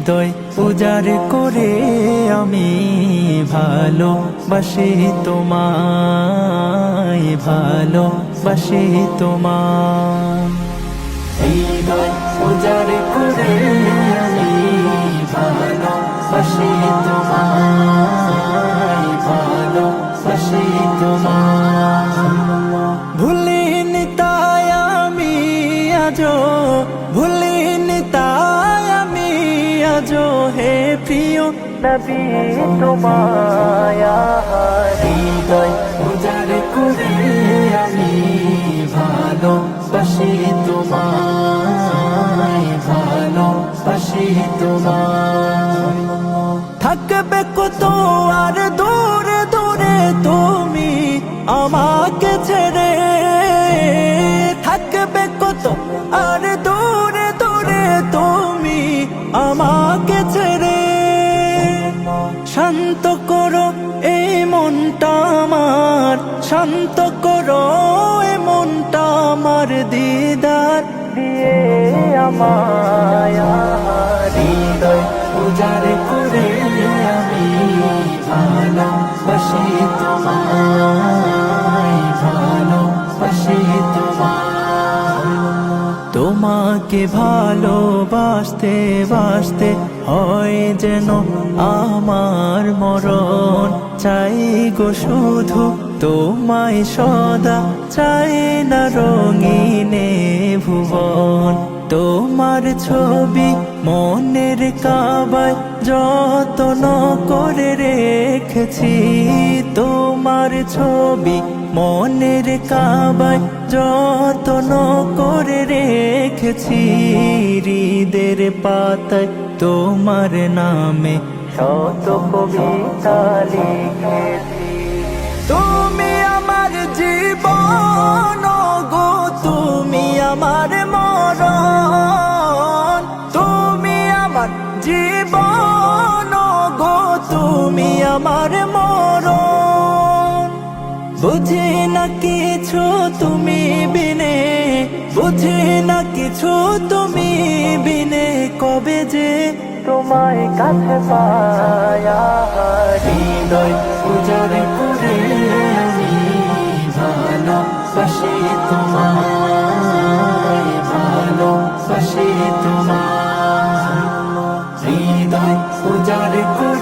হৃদয় উজাড় করে আমি ভালোবাসি তোমায়, ভালোবাসি তোমায়। হৃদয় উজাড় করে আমি ভালোবাসি তোমায়, ভালোবাসি তোমায়। ভুলিনি তাই আমি আজো, ভুলিনি তাই আমি আজো হে প্রিয় নবী তোমায়। হৃদয় উজাড় করে আমি ভালোবাসি তোমায়, ভালোবাসি তোমায়। থাকবে কত আর দূরে দূরে তুমি আমাকে ছেড়ে, থাকবে কত আর দূরে দূরে তুমি আমাকে ছেড়ে। শান্ত করো এই মনটা আমার, শান্ত করো এই মনটা আমার, দিদার দিয়ে আমায়। হৃদয় উজাড় করে আমি ভালোবাসি তোমায়, ভালোবাসি তোমায়। তোমাকে ভালোবাসতে বাসতে হয় যেন আমার মরণ, চাই গো শুধু তোমায় সদা, চাই না রঙিনে ভুবন। তোমার ছবি মনের কাবায় যতন করে রেখেছি, তোমার ছবি মনের কাবায় যতন করে রেখেছি। হৃদের পাতায় তোমার নামে শত কবিতা লিখেছি। তুমি আমার জীবন গো, তুমি আমার মরণ, তুমি আমার জীবন গো, তুমি আমার মরণ। বুঝি না কিছু তুমি বিনে, বুঝি না কিছু তুমি বিনে, কবে যে তোমায় কাছে পায়া। হৃদয় উজাড় করে আমি ভালোবাসি তোমায়, ভালোবাসি তোমায়। হৃদয় উজাড় করে